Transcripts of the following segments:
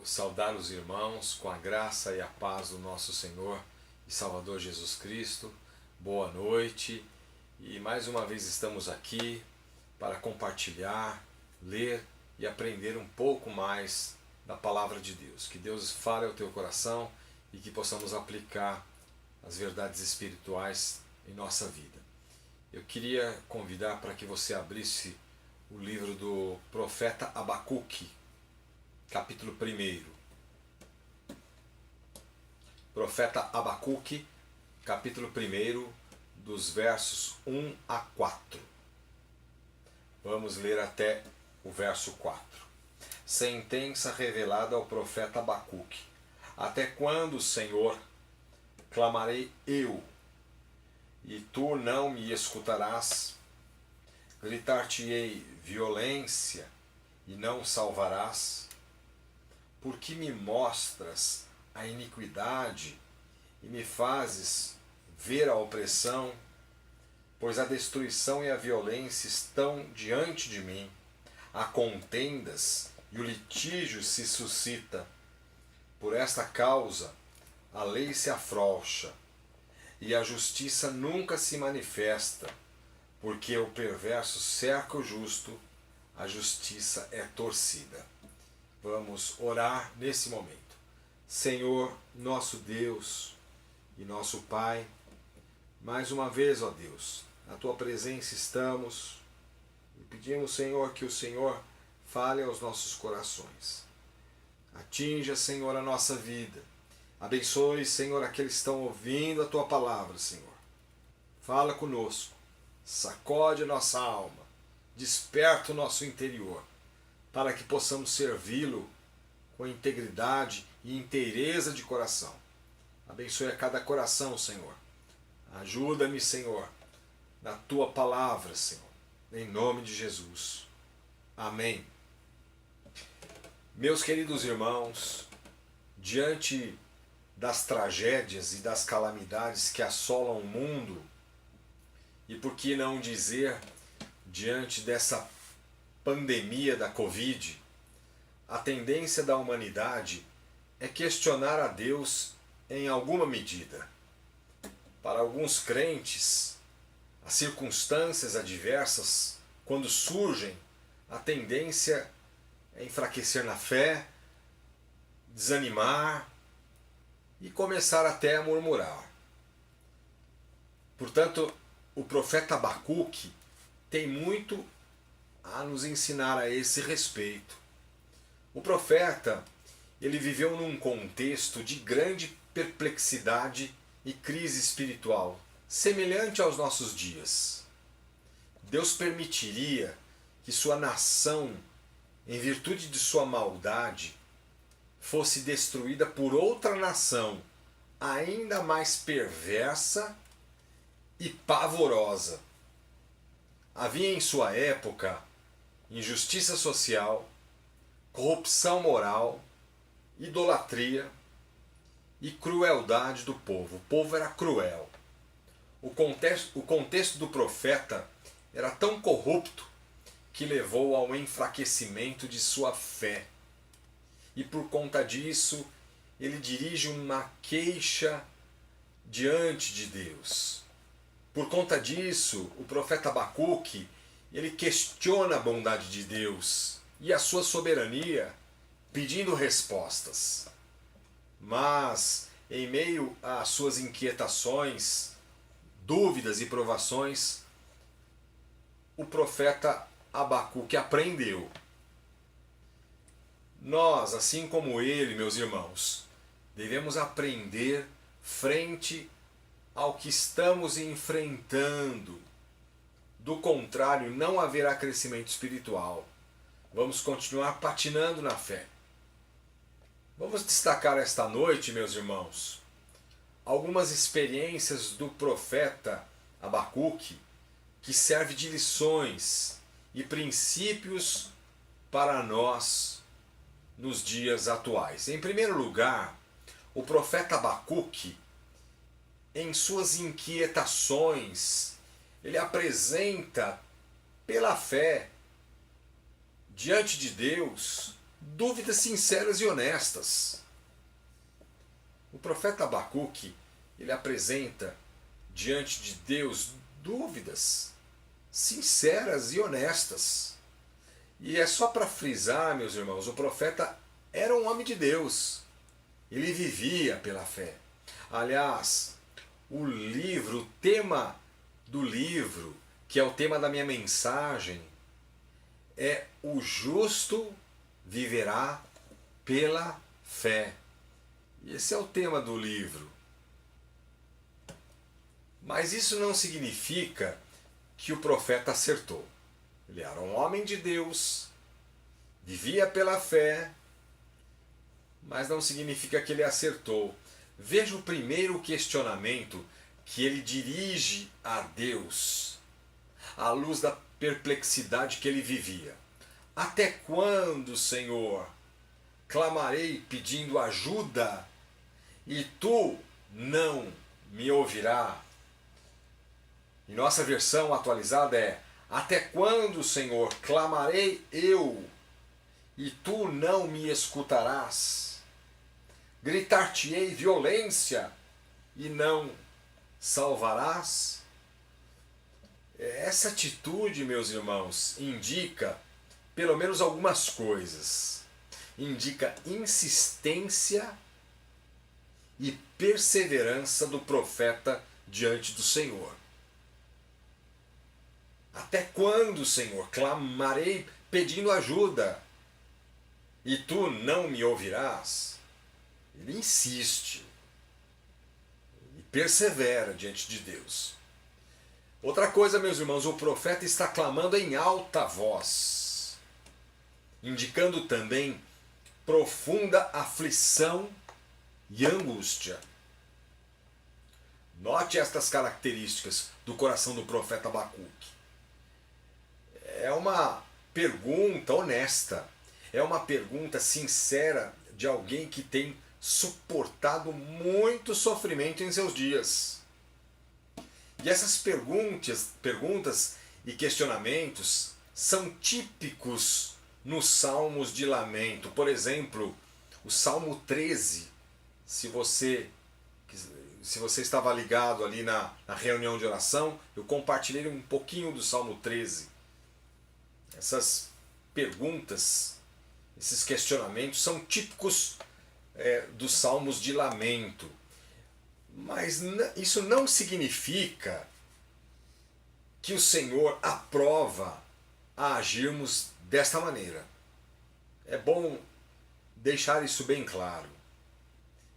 saudar os irmãos com a graça e a paz do nosso Senhor e Salvador Jesus Cristo. Boa noite e mais uma vez estamos aqui para compartilhar, ler e aprender um pouco mais da Palavra de Deus. Que Deus fale ao teu coração e que possamos aplicar as verdades espirituais em nossa vida. Eu queria convidar para que você abrisse o livro do profeta Abacuque, capítulo 1. Profeta Abacuque, capítulo 1, dos versos 1 a 4. Vamos ler até o verso 4. Sentença revelada ao profeta Abacuque. Até quando, Senhor, clamarei eu, e tu não me escutarás? Gritar-te-ei violência, e não salvarás? Por que me mostras a iniquidade e me fazes ver a opressão? Pois a destruição e a violência estão diante de mim, há contendas e o litígio se suscita. Por esta causa a lei se afrouxa e a justiça nunca se manifesta, porque o perverso cerca o justo, a justiça é torcida. Vamos orar nesse momento. Senhor, nosso Deus e nosso Pai, mais uma vez, ó Deus, na Tua presença estamos e pedimos, Senhor, que o Senhor fale aos nossos corações. Atinja, Senhor, a nossa vida. Abençoe, Senhor, aqueles que estão ouvindo a Tua palavra, Senhor. Fala conosco, sacode a nossa alma, desperta o nosso interior, para que possamos servi-lo com integridade e inteireza de coração. Abençoe a cada coração, Senhor. Ajuda-me, Senhor, na Tua palavra, Senhor. Em nome de Jesus. Amém. Meus queridos irmãos, diante das tragédias e das calamidades que assolam o mundo, e por que não dizer, diante dessa pandemia da Covid, a tendência da humanidade é questionar a Deus em alguma medida. Para alguns crentes, as circunstâncias adversas, quando surgem, a tendência é enfraquecer na fé, desanimar e começar até a murmurar. Portanto, o profeta Abacuque tem muito a nos ensinar a esse respeito. O profeta, ele viveu num contexto de grande perplexidade e crise espiritual, semelhante aos nossos dias. Deus permitiria que sua nação, em virtude de sua maldade, fosse destruída por outra nação ainda mais perversa e pavorosa. Havia em sua época injustiça social, corrupção moral, idolatria e crueldade do povo. O povo era cruel. O contexto do profeta era tão corrupto que levou ao enfraquecimento de sua fé. E por conta disso, ele dirige uma queixa diante de Deus. Por conta disso, o profeta Abacuque, ele questiona a bondade de Deus e a sua soberania, pedindo respostas. Mas, em meio às suas inquietações, dúvidas e provações, o profeta Abacuque aprendeu. Nós, assim como ele, meus irmãos, devemos aprender frente ao que estamos enfrentando. Do contrário, não haverá crescimento espiritual. Vamos continuar patinando na fé. Vamos destacar esta noite, meus irmãos, algumas experiências do profeta Abacuque que serve de lições e princípios para nós nos dias atuais. Em primeiro lugar, o profeta Abacuque, em suas inquietações, ele apresenta pela fé diante de Deus dúvidas sinceras e honestas. O profeta Abacuque, ele apresenta diante de Deus dúvidas sinceras e honestas. E é só para frisar, meus irmãos, o profeta era um homem de Deus. Ele vivia pela fé. Aliás, o tema do livro, que é o tema da minha mensagem, é: o justo viverá pela fé. E esse é o tema do livro. Mas isso não significa que o profeta acertou. Ele era um homem de Deus, vivia pela fé, mas não significa que ele acertou. Veja o primeiro questionamento que ele dirige a Deus, à luz da perplexidade que ele vivia. Até quando, Senhor, clamarei pedindo ajuda e tu não me ouvirás? Em nossa versão atualizada é: até quando, Senhor, clamarei eu e tu não me escutarás? Gritar-te-ei violência e não salvarás? Essa atitude, meus irmãos, indica pelo menos algumas coisas. Indica insistência e perseverança do profeta diante do Senhor. Até quando, Senhor, clamarei pedindo ajuda e tu não me ouvirás? Ele insiste e persevera diante de Deus. Outra coisa, meus irmãos, o profeta está clamando em alta voz, indicando também profunda aflição e angústia. Note estas características do coração do profeta Abacuque. É uma pergunta honesta, é uma pergunta sincera de alguém que tem suportado muito sofrimento em seus dias. E essas perguntas e questionamentos são típicos nos salmos de lamento. Por exemplo, o Salmo 13, se você estava ligado ali na reunião de oração, eu compartilhei um pouquinho do Salmo 13. Essas perguntas, esses questionamentos são típicos dos salmos de lamento. Mas isso não significa que o Senhor aprova a agirmos desta maneira. É bom deixar isso bem claro.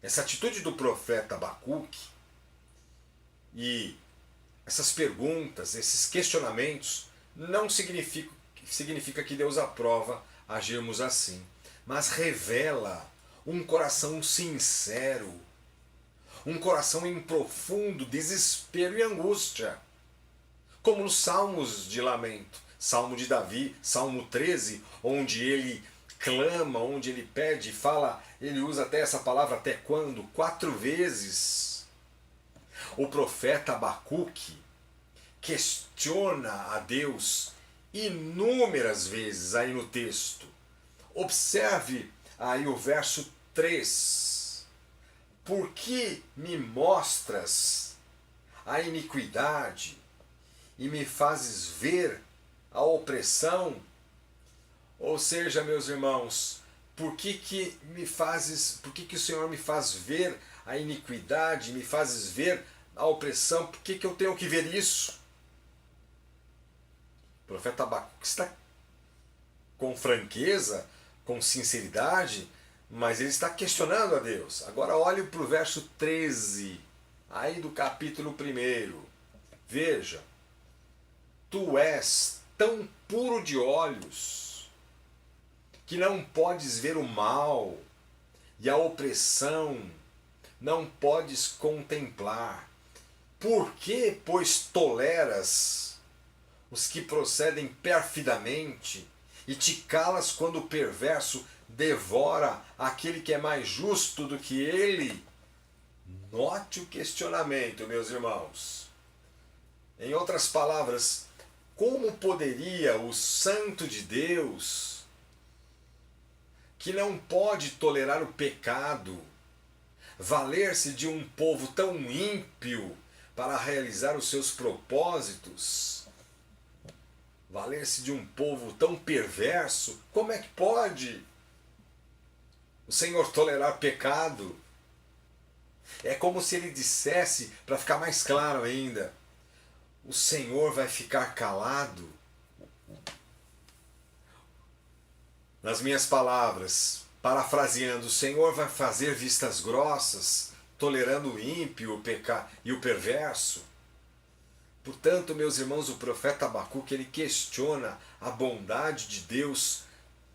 Essa atitude do profeta Abacuque e essas perguntas, esses questionamentos, não significa que Deus aprova agirmos assim, mas revela um coração sincero, um coração em profundo desespero e angústia, como nos salmos de lamento, Salmo de Davi, Salmo 13, onde ele clama, onde ele pede, fala, ele usa até essa palavra até quando, 4 vezes. O profeta Abacuque questiona a Deus inúmeras vezes aí no texto. Observe aí o verso 3. Por que me mostras a iniquidade e me fazes ver a opressão? Ou seja, meus irmãos, por que o Senhor me faz ver a iniquidade, me fazes ver a opressão? Por que eu tenho que ver isso? O profeta Abacuque está com franqueza, com sinceridade, mas ele está questionando a Deus. Agora olhe para o verso 13, aí do capítulo 1. Veja, tu és tão puro de olhos que não podes ver o mal e a opressão não podes contemplar. Por que, pois, toleras os que procedem perfidamente e te calas quando o perverso devora aquele que é mais justo do que ele? Note o questionamento, meus irmãos. Em outras palavras, como poderia o Santo de Deus, que não pode tolerar o pecado, valer-se de um povo tão ímpio para realizar os seus propósitos, valer-se de um povo tão perverso, como é que pode o Senhor tolerar pecado? É como se ele dissesse, para ficar mais claro ainda, o Senhor vai ficar calado? Nas minhas palavras, parafraseando, o Senhor vai fazer vistas grossas, tolerando o ímpio e o perverso? Portanto, meus irmãos, o profeta Abacuque, ele questiona a bondade de Deus,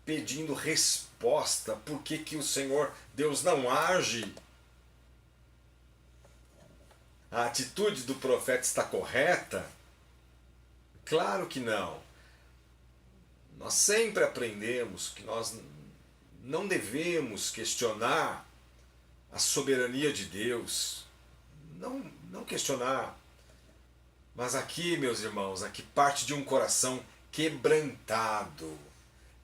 pedindo resposta. Por que o Senhor, Deus, não age? A atitude do profeta está correta? Claro que não. Nós sempre aprendemos que nós não devemos questionar a soberania de Deus. Não questionar. Mas aqui, meus irmãos, aqui parte de um coração quebrantado,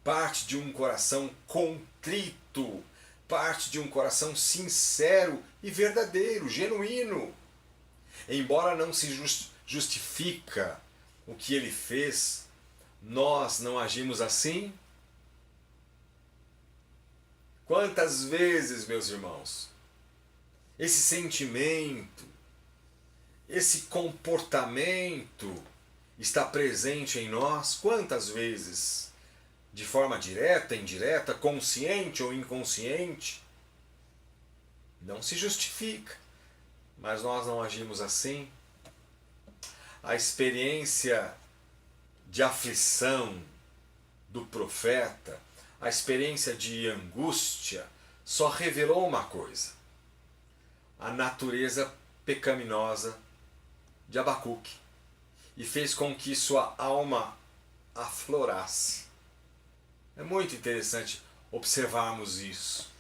parte de um coração contrito, parte de um coração sincero e verdadeiro, genuíno. Embora não se justifica o que ele fez, nós não agimos assim? Quantas vezes, meus irmãos, esse sentimento, esse comportamento está presente em nós? Quantas vezes? De forma direta, indireta, consciente ou inconsciente? Não se justifica, mas nós não agimos assim. A experiência de aflição do profeta, a experiência de angústia, só revelou uma coisa: a natureza pecaminosa de Abacuque, e fez com que sua alma aflorasse. É muito interessante observarmos isso.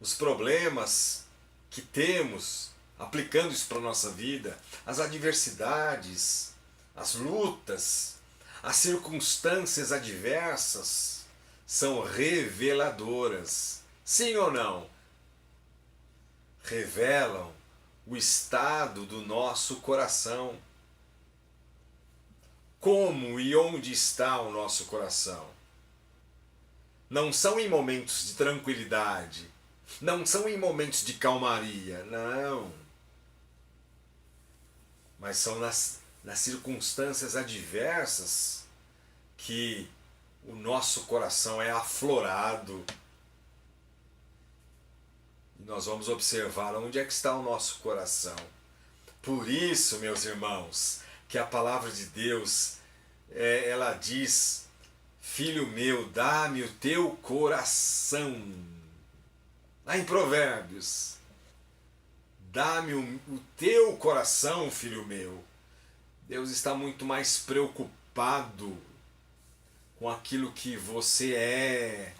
Os problemas que temos, aplicando isso para a nossa vida, as adversidades, as lutas, as circunstâncias adversas, são reveladoras. Sim ou não? Revelam o estado do nosso coração. Como e onde está o nosso coração? Não são em momentos de tranquilidade, não são em momentos de calmaria, não. Mas são nas circunstâncias adversas que o nosso coração é aflorado. E nós vamos observar onde é que está o nosso coração. Por isso, meus irmãos, que a palavra de Deus, ela diz: filho meu, dá-me o teu coração. Lá em Provérbios, dá-me o teu coração, filho meu. Deus está muito mais preocupado com aquilo que você é,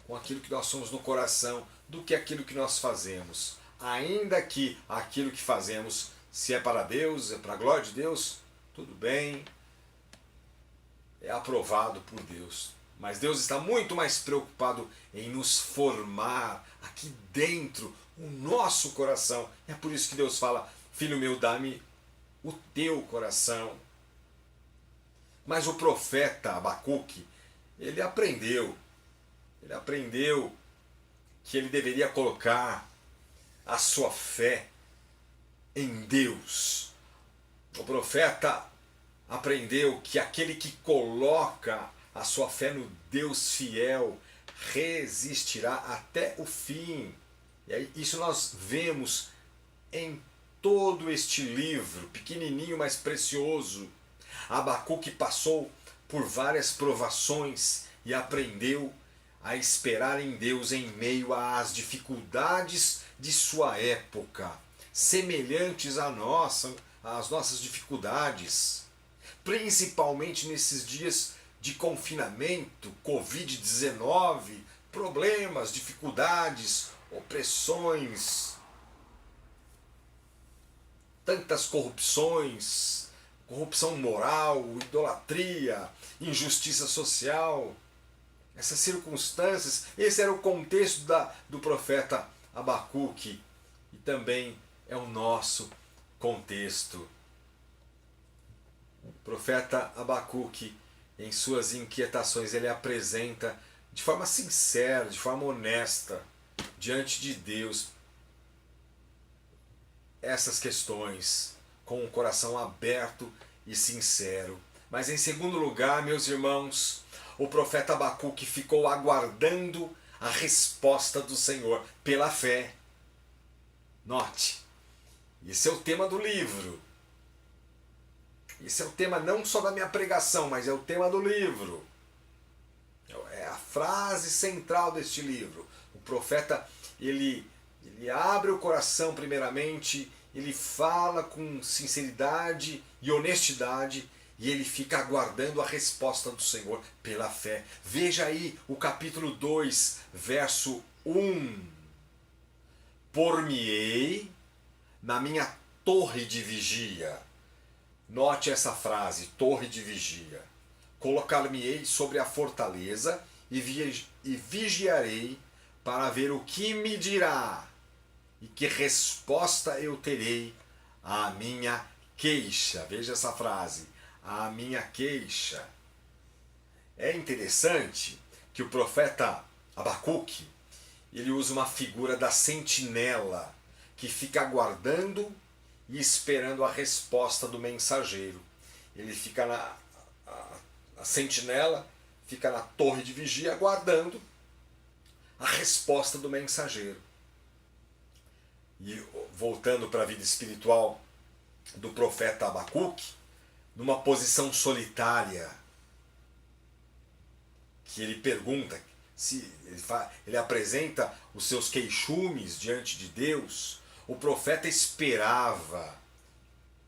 com aquilo que nós somos no coração, do que aquilo que nós fazemos. Ainda que aquilo que fazemos, se é para Deus, é para a glória de Deus, tudo bem, é aprovado por Deus. Mas Deus está muito mais preocupado em nos formar aqui dentro, o nosso coração. É por isso que Deus fala: filho meu, dá-me o teu coração. Mas o profeta Abacuque, ele aprendeu que ele deveria colocar a sua fé em Deus. O profeta aprendeu que aquele que coloca a sua fé no Deus fiel resistirá até o fim. E aí, isso nós vemos em todo este livro, pequenininho, mas precioso. Abacuque passou por várias provações e aprendeu a esperar em Deus em meio às dificuldades de sua época, semelhantes às nossas dificuldades, principalmente nesses dias de confinamento, Covid-19, problemas, dificuldades, opressões, tantas corrupções, corrupção moral, idolatria, injustiça social. essas circunstâncias, esse era o contexto do profeta Abacuque e também é o nosso contexto. O profeta Abacuque, em suas inquietações, ele apresenta de forma sincera, de forma honesta, diante de Deus, essas questões, com o coração aberto e sincero. Mas em segundo lugar, meus irmãos, o profeta Abacuque ficou aguardando a resposta do Senhor pela fé. Note, esse é o tema do livro. Esse é o tema não só da minha pregação, mas é o tema do livro. É a frase central deste livro. O profeta, ele abre o coração primeiramente, ele fala com sinceridade e honestidade e ele fica aguardando a resposta do Senhor pela fé. Veja aí o capítulo 2, verso 1. Por-me-ei na minha torre de vigia. Note essa frase, torre de vigia. Colocar-me-ei sobre a fortaleza e vigiarei para ver o que me dirá e que resposta eu terei à minha queixa. Veja essa frase, à minha queixa. É interessante que o profeta Abacuque, ele usa uma figura da sentinela que fica aguardando e esperando a resposta do mensageiro. Ele fica a sentinela fica na torre de vigia aguardando a resposta do mensageiro. E voltando para a vida espiritual do profeta Abacuque, numa posição solitária, que ele pergunta, ele apresenta os seus queixumes diante de Deus, o profeta esperava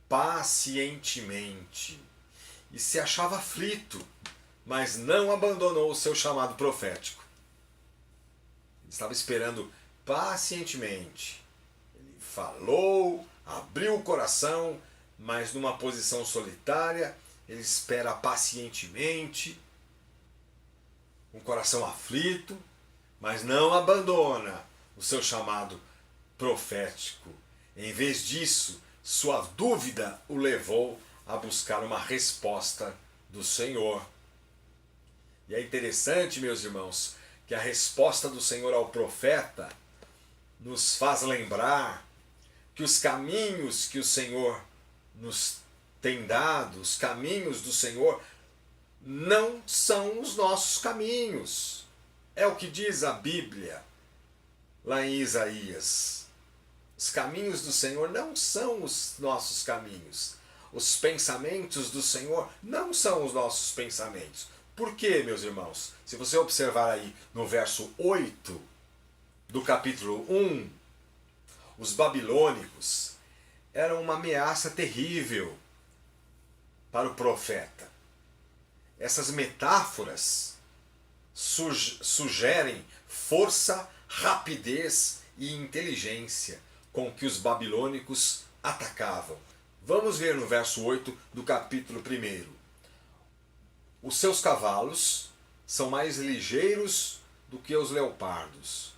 pacientemente e se achava aflito, mas não abandonou o seu chamado profético. Ele estava esperando pacientemente. Ele falou, abriu o coração, mas numa posição solitária, ele espera pacientemente, com o coração aflito, mas não abandona o seu chamado profético. Em vez disso, sua dúvida o levou a buscar uma resposta do Senhor. E é interessante, meus irmãos, que a resposta do Senhor ao profeta nos faz lembrar que os caminhos que o Senhor nos tem dado, os caminhos do Senhor, não são os nossos caminhos. É o que diz a Bíblia lá em Isaías. Os caminhos do Senhor não são os nossos caminhos. Os pensamentos do Senhor não são os nossos pensamentos. Por quê, meus irmãos? Se você observar aí no verso 8 do capítulo 1, os babilônicos eram uma ameaça terrível para o profeta. Essas metáforas sugerem força, rapidez e inteligência com que os babilônicos atacavam. Vamos ver no verso 8 do capítulo 1. Os seus cavalos são mais ligeiros do que os leopardos,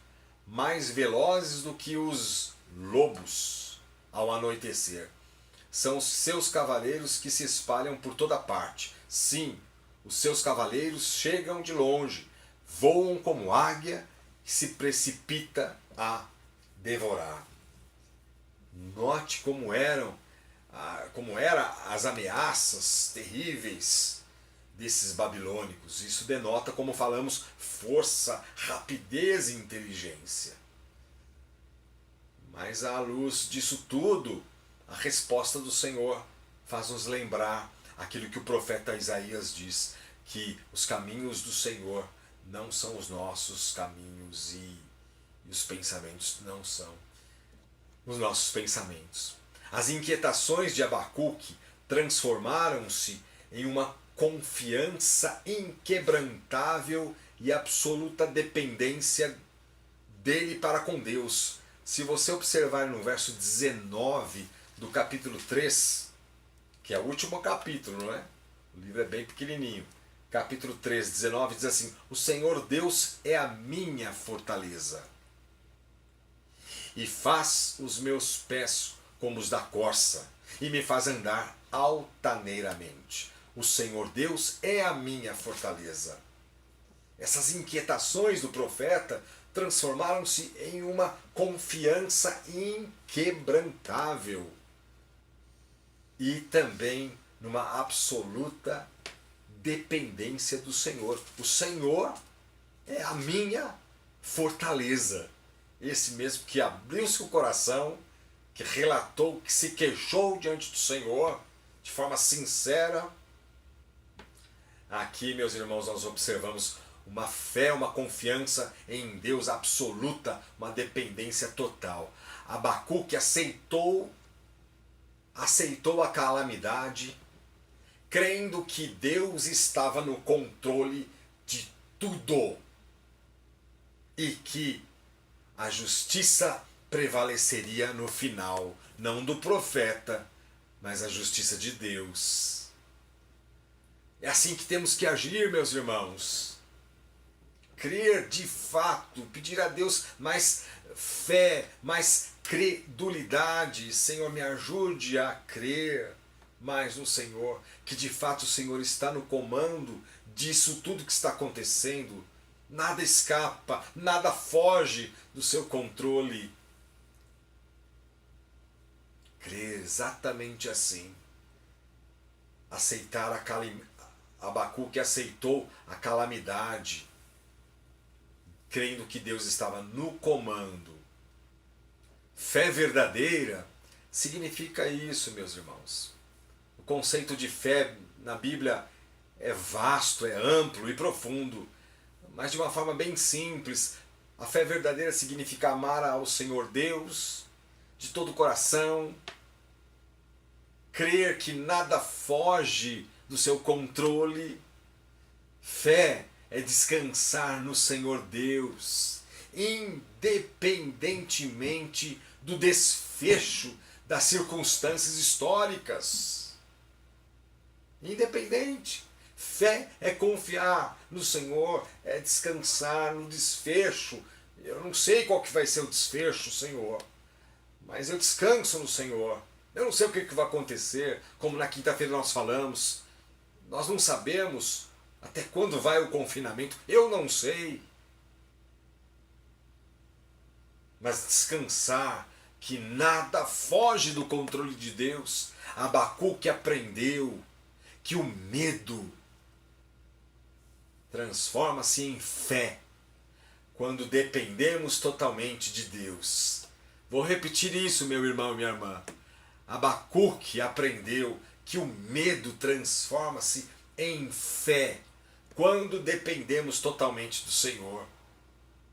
mais velozes do que os lobos ao anoitecer. São os seus cavaleiros que se espalham por toda parte. Sim, os seus cavaleiros chegam de longe, voam como águia e se precipita a devorar. Note como eram as ameaças terríveis desses babilônicos. Isso denota, como falamos, força, rapidez e inteligência. Mas à luz disso tudo, a resposta do Senhor faz-nos lembrar aquilo que o profeta Isaías diz, que os caminhos do Senhor não são os nossos caminhos e os pensamentos não são os nossos pensamentos. As inquietações de Abacuque transformaram-se em uma confiança inquebrantável e absoluta dependência dele para com Deus. Se você observar no verso 19 do capítulo 3, que é o último capítulo, não é? O livro é bem pequenininho. capítulo 3, 19, diz assim: o Senhor Deus é a minha fortaleza e faz os meus pés como os da corça e me faz andar altaneiramente. O Senhor Deus é a minha fortaleza. Essas inquietações do profeta transformaram-se em uma confiança inquebrantável e também numa absoluta dependência do Senhor. O Senhor é a minha fortaleza. Esse mesmo que abriu seu coração, que relatou, que se queixou diante do Senhor de forma sincera. Aqui, meus irmãos, nós observamos uma fé, uma confiança em Deus absoluta, uma dependência total. Abacuque aceitou a calamidade, crendo que Deus estava no controle de tudo e que a justiça prevaleceria no final, não do profeta, mas a justiça de Deus. É assim que temos que agir, meus irmãos. Crer de fato, pedir a Deus mais fé, mais credulidade. Senhor, me ajude a crer mais no Senhor, que de fato o Senhor está no comando disso tudo que está acontecendo. Nada escapa, nada foge do seu controle. Crer exatamente assim. Abacuque aceitou a calamidade, crendo que Deus estava no comando. Fé verdadeira significa isso, meus irmãos. O conceito de fé na Bíblia é vasto, é amplo e profundo, mas de uma forma bem simples. A fé verdadeira significa amar ao Senhor Deus de todo o coração, crer que nada foge do seu controle. Fé é descansar no Senhor Deus, independentemente do desfecho das circunstâncias históricas. Independente. Fé é confiar no Senhor, é descansar no desfecho. Eu não sei qual que vai ser o desfecho, Senhor, mas eu descanso no Senhor. Eu não sei o que vai acontecer, como na quinta-feira nós falamos. Nós não sabemos até quando vai o confinamento. Eu não sei. Mas descansar que nada foge do controle de Deus. Abacuque aprendeu que o medo transforma-se em fé quando dependemos totalmente de Deus. Vou repetir isso, meu irmão e minha irmã. Abacuque aprendeu que o medo transforma-se em fé quando dependemos totalmente do Senhor.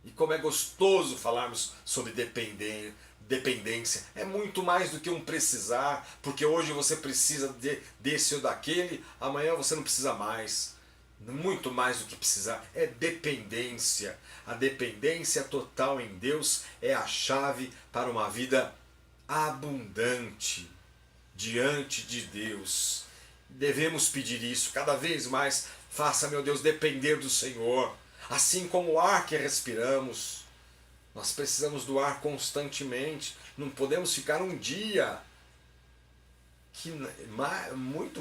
E como é gostoso falarmos sobre dependência. É muito mais do que um precisar, porque hoje você precisa desse ou daquele, amanhã você não precisa mais. Muito mais do que precisar, é dependência. A dependência total em Deus é a chave para uma vida abundante diante de Deus. Devemos pedir isso cada vez mais. Faça, meu Deus, depender do Senhor. Assim como o ar que respiramos, nós precisamos do ar constantemente. Não podemos ficar um dia que vai muito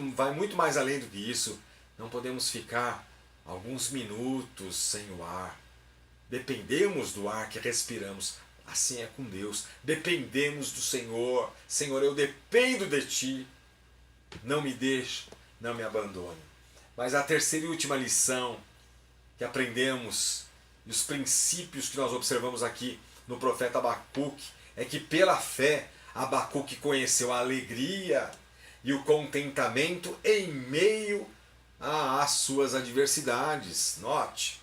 mais além do que isso. Não podemos ficar alguns minutos sem o ar. Dependemos do ar que respiramos. Assim é com Deus. Dependemos do Senhor. Senhor, eu dependo de Ti. Não me deixe, não me abandone. Mas a terceira e última lição que aprendemos, e os princípios que nós observamos aqui no profeta Abacuque, é que pela fé Abacuque conheceu a alegria e o contentamento em meio às suas adversidades. Note,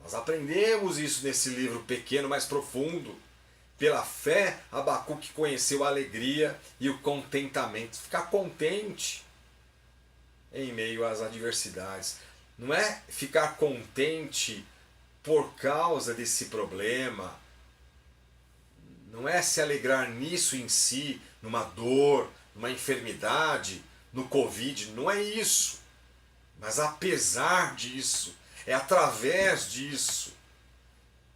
nós aprendemos isso nesse livro pequeno, mas profundo. Pela fé, Abacuque conheceu a alegria e o contentamento. Ficar contente em meio às adversidades. Não é ficar contente por causa desse problema. Não é se alegrar nisso em si, numa dor, numa enfermidade, no Covid. Não é isso. Mas apesar disso, é através disso,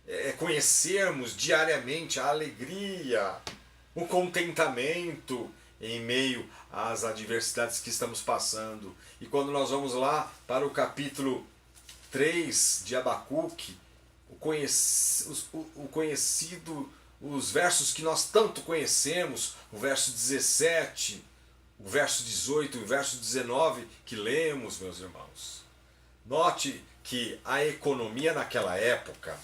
é conhecermos diariamente a alegria, o contentamento em meio às adversidades que estamos passando. E quando nós vamos lá para o capítulo 3 de Abacuque, o conhecido, os versos que nós tanto conhecemos, o verso 17, o verso 18 e o verso 19 que lemos, meus irmãos. Note que a economia naquela época,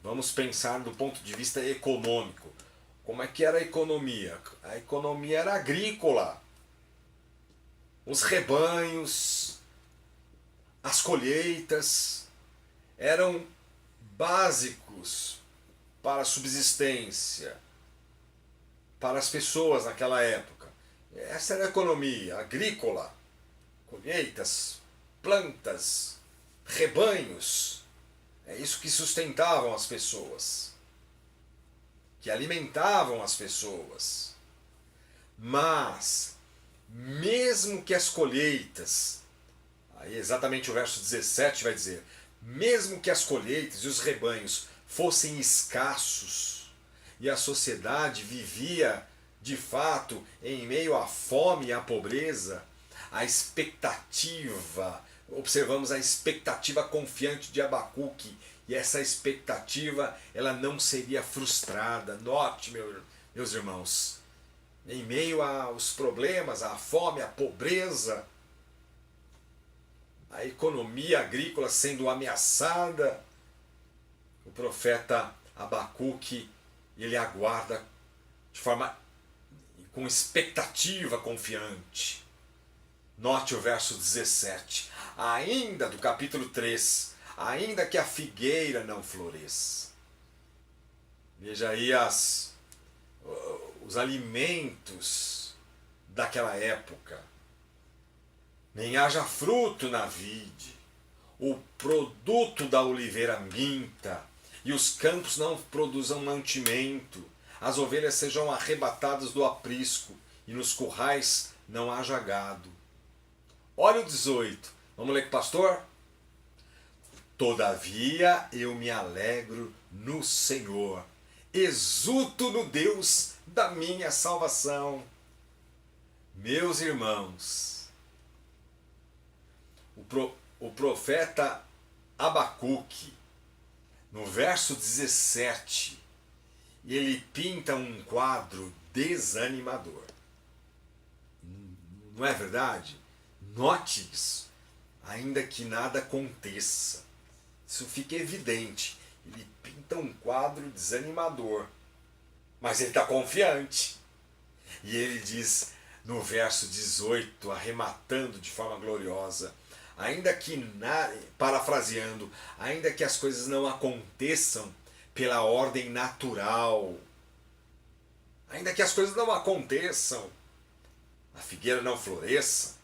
vamos pensar do ponto de vista econômico. Como é que era a economia? A economia era agrícola. Os rebanhos, as colheitas eram básicos para a subsistência, para as pessoas naquela época. Essa era a economia agrícola, colheitas, plantas, rebanhos. É isso que sustentavam as pessoas, que alimentavam as pessoas. Mas, mesmo que as colheitas, aí exatamente o verso 17 vai dizer, mesmo que as colheitas e os rebanhos fossem escassos e a sociedade vivia de fato em meio à fome e à pobreza, a expectativa, observamos a expectativa confiante de Abacuque, e essa expectativa ela não seria frustrada. Note, meus irmãos, em meio aos problemas, à fome, à pobreza, a economia agrícola sendo ameaçada, o profeta Abacuque, ele aguarda de forma com expectativa confiante. Note o verso 17, ainda do capítulo 3, ainda que a figueira não floresça. Veja aí os alimentos daquela época. Nem haja fruto na vide, o produto da oliveira minta, e os campos não produzam mantimento, as ovelhas sejam arrebatadas do aprisco, e nos currais não haja gado. Olha o 18. Vamos ler com o pastor? Todavia eu me alegro no Senhor, exulto no Deus da minha salvação. Meus irmãos, o profeta Abacuque, no verso 17, ele pinta um quadro desanimador. Não é verdade? Note isso. Ainda que nada aconteça. Isso fica evidente. Ele pinta um quadro desanimador. Mas ele está confiante. E ele diz no verso 18, arrematando de forma gloriosa, ainda que, parafraseando, ainda que as coisas não aconteçam pela ordem natural, ainda que as coisas não aconteçam, a figueira não floresça,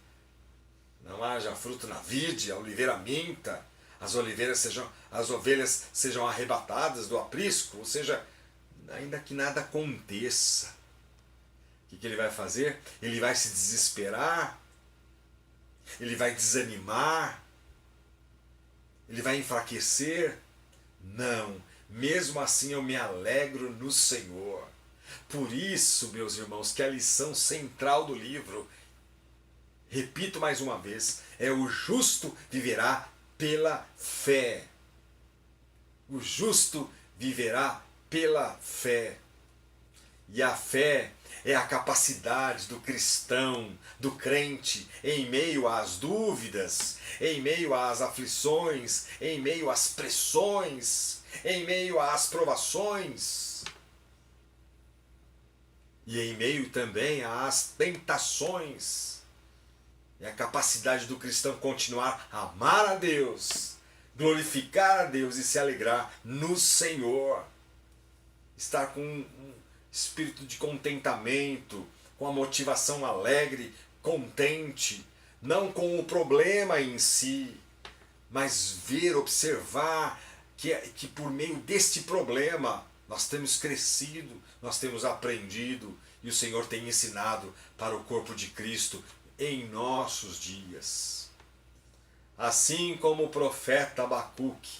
não haja fruto na vide, a oliveira minta, as ovelhas sejam arrebatadas do aprisco, ou seja, ainda que nada aconteça, o que ele vai fazer? Ele vai se desesperar, ele vai desanimar, ele vai enfraquecer? Não, mesmo assim eu me alegro no Senhor. Por isso, meus irmãos, que a lição central do livro, repito mais uma vez, é o justo viverá pela fé. O justo viverá pela fé. E a fé é a capacidade do cristão, do crente, em meio às dúvidas, em meio às aflições, em meio às pressões, em meio às provações, e em meio também às tentações. É a capacidade do cristão continuar a amar a Deus, glorificar a Deus e se alegrar no Senhor. Estar com um espírito de contentamento, com a motivação alegre, contente, não com o problema em si, mas ver, observar que por meio deste problema nós temos crescido, nós temos aprendido e o Senhor tem ensinado para o corpo de Cristo em nossos dias. assim como o profeta Abacuque.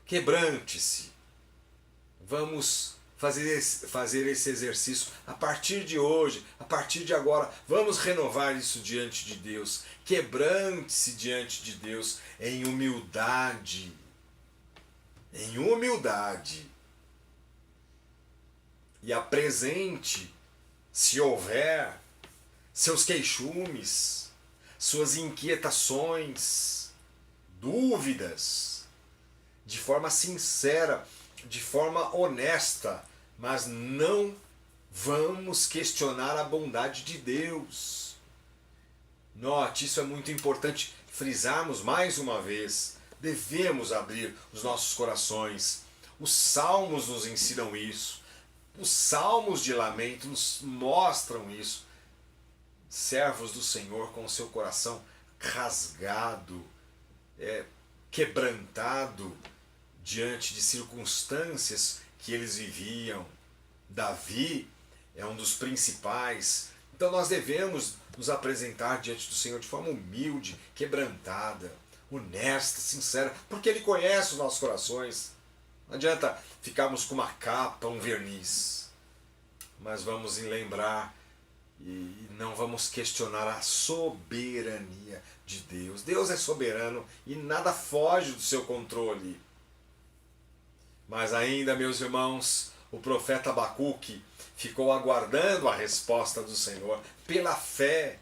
Quebrante-se. Vamos fazer esse exercício a partir de hoje, a partir de agora. Vamos renovar isso diante de Deus. Quebrante-se diante de Deus em humildade. Em humildade. E apresente, se houver, seus queixumes, suas inquietações, dúvidas, de forma sincera, de forma honesta, mas não vamos questionar a bondade de Deus. Note, isso é muito importante frisarmos mais uma vez. Devemos abrir os nossos corações. Os salmos nos ensinam isso. Os salmos de lamento nos mostram isso. Servos do Senhor com o seu coração rasgado, quebrantado diante de circunstâncias que eles viviam. Davi é um dos principais. Então nós devemos nos apresentar diante do Senhor de forma humilde, quebrantada, honesta, sincera, porque Ele conhece os nossos corações. Não adianta ficarmos com uma capa, um verniz, mas vamos lembrar e não vamos questionar a soberania de Deus. Deus é soberano e nada foge do seu controle. Mas ainda, meus irmãos, o profeta Abacuque ficou aguardando a resposta do Senhor pela fé.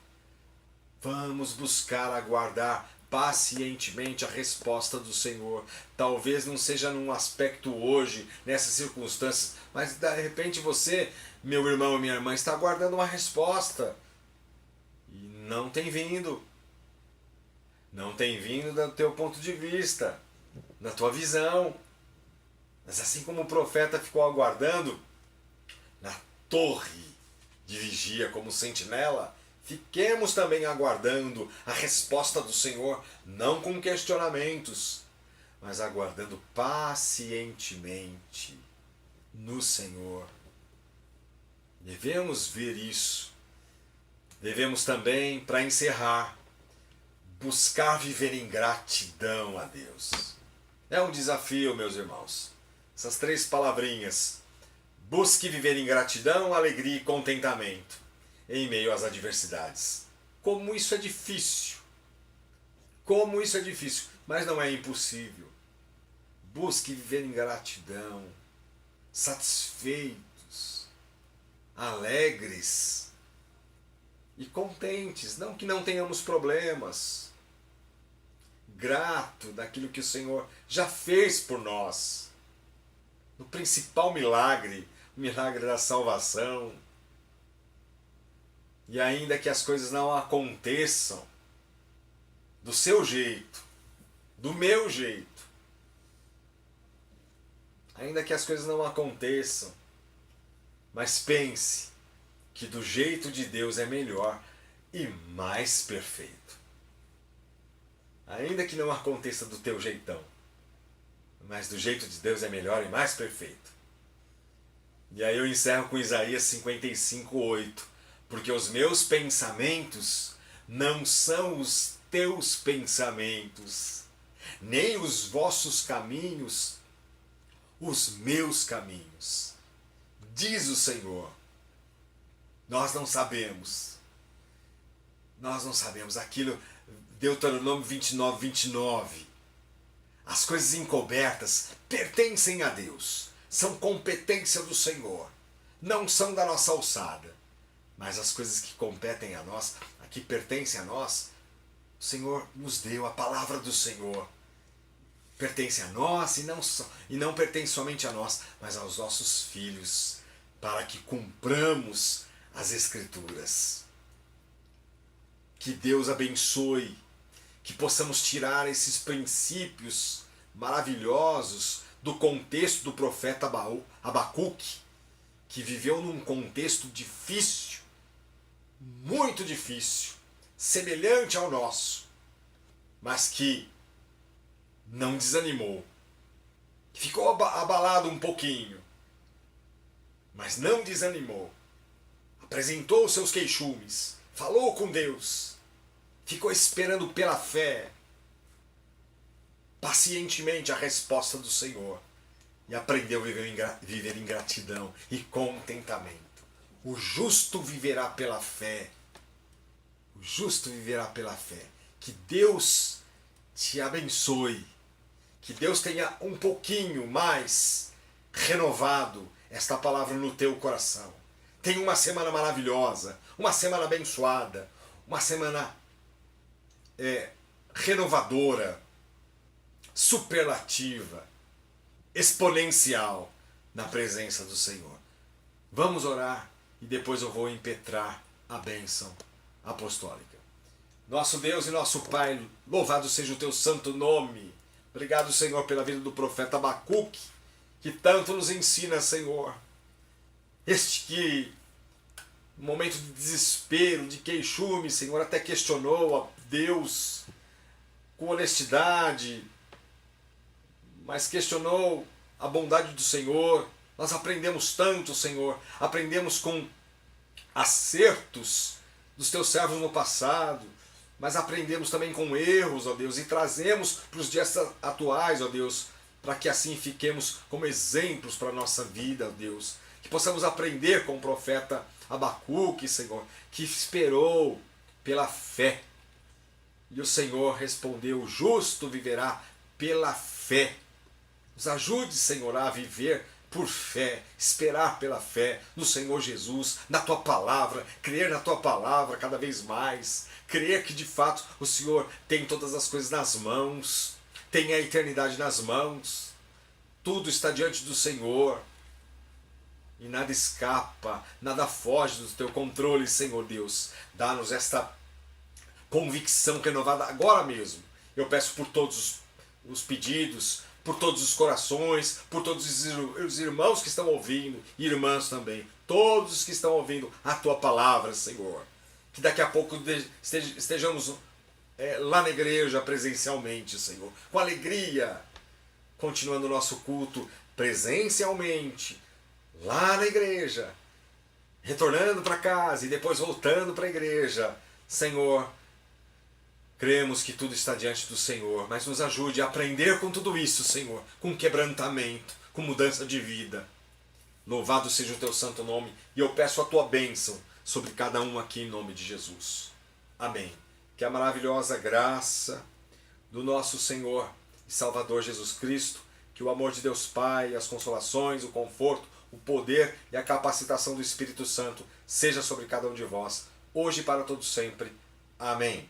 Vamos buscar aguardar pacientemente a resposta do Senhor. Talvez não seja num aspecto hoje, nessas circunstâncias, mas de repente você, meu irmão e minha irmã, está aguardando uma resposta e não tem vindo. Não tem vindo do teu ponto de vista, da tua visão. Mas assim como o profeta ficou aguardando na torre de vigia como sentinela, fiquemos também aguardando a resposta do Senhor, não com questionamentos, mas aguardando pacientemente no Senhor. Devemos ver isso. Devemos também, para encerrar, buscar viver em gratidão a Deus. É um desafio, meus irmãos. Essas 3 palavrinhas. Busque viver em gratidão, alegria e contentamento em meio às adversidades. Como isso é difícil. Como isso é difícil, mas não é impossível. Busque viver em gratidão, satisfeitos, alegres e contentes. Não que não tenhamos problemas. Grato daquilo que o Senhor já fez por nós. No principal milagre, o milagre da salvação. E ainda que as coisas não aconteçam do seu jeito, do meu jeito, ainda que as coisas não aconteçam, mas pense que do jeito de Deus é melhor e mais perfeito. Ainda que não aconteça do teu jeitão, mas do jeito de Deus é melhor e mais perfeito. E aí eu encerro com Isaías 55:8. Porque os meus pensamentos não são os teus pensamentos, nem os vossos caminhos, os meus caminhos. Diz o Senhor. Nós não sabemos. Nós não sabemos aquilo, Deuteronômio 29:29. As coisas encobertas pertencem a Deus, são competência do Senhor, não são da nossa alçada. Mas as coisas que competem a nós, que pertencem a nós, o Senhor nos deu, a palavra do Senhor. Pertence a nós e não pertence somente a nós, mas aos nossos filhos, para que cumpramos as Escrituras. Que Deus abençoe, que possamos tirar esses princípios maravilhosos do contexto do profeta Abacuque, que viveu num contexto difícil, muito difícil, semelhante ao nosso, mas que não desanimou, ficou abalado um pouquinho, mas não desanimou, apresentou os seus queixumes, falou com Deus, ficou esperando pela fé, pacientemente, a resposta do Senhor e aprendeu a viver em gratidão e contentamento. O justo viverá pela fé. O justo viverá pela fé. Que Deus te abençoe. Que Deus tenha um pouquinho mais renovado esta palavra no teu coração. Tenha uma semana maravilhosa, uma semana abençoada, uma semana renovadora, superlativa, exponencial na presença do Senhor. Vamos orar e depois eu vou impetrar a bênção apostólica. Nosso Deus e nosso Pai, louvado seja o teu santo nome. Obrigado, Senhor, pela vida do profeta Abacuque, que tanto nos ensina, Senhor. Este que, no momento de desespero, de queixume, Senhor, até questionou a Deus com honestidade, mas questionou a bondade do Senhor. Nós aprendemos tanto, Senhor, aprendemos com acertos dos teus servos no passado, mas aprendemos também com erros, ó Deus, e trazemos para os dias atuais, ó Deus, para que assim fiquemos como exemplos para a nossa vida, ó Deus. Que possamos aprender com o profeta Abacuque, Senhor, que esperou pela fé. E o Senhor respondeu: o justo viverá pela fé. Nos ajude, Senhor, a viver por fé, esperar pela fé no Senhor Jesus, na Tua Palavra, crer na Tua Palavra cada vez mais, crer que de fato o Senhor tem todas as coisas nas mãos, tem a eternidade nas mãos, tudo está diante do Senhor e nada escapa, nada foge do Teu controle, Senhor Deus. Dá-nos esta convicção renovada agora mesmo. Eu peço por todos os pedidos, por todos os corações, por todos os irmãos que estão ouvindo, e irmãs também, todos os que estão ouvindo a Tua Palavra, Senhor. Que daqui a pouco estejamos lá na igreja presencialmente, Senhor, com alegria, continuando o nosso culto presencialmente, lá na igreja, retornando para casa e depois voltando para a igreja. Senhor, cremos que tudo está diante do Senhor, mas nos ajude a aprender com tudo isso, Senhor, com quebrantamento, com mudança de vida. Louvado seja o Teu santo nome, e eu peço a Tua bênção sobre cada um aqui em nome de Jesus. Amém. Que a maravilhosa graça do nosso Senhor e Salvador Jesus Cristo, que o amor de Deus Pai, as consolações, o conforto, o poder e a capacitação do Espírito Santo seja sobre cada um de vós, hoje e para todos sempre. Amém.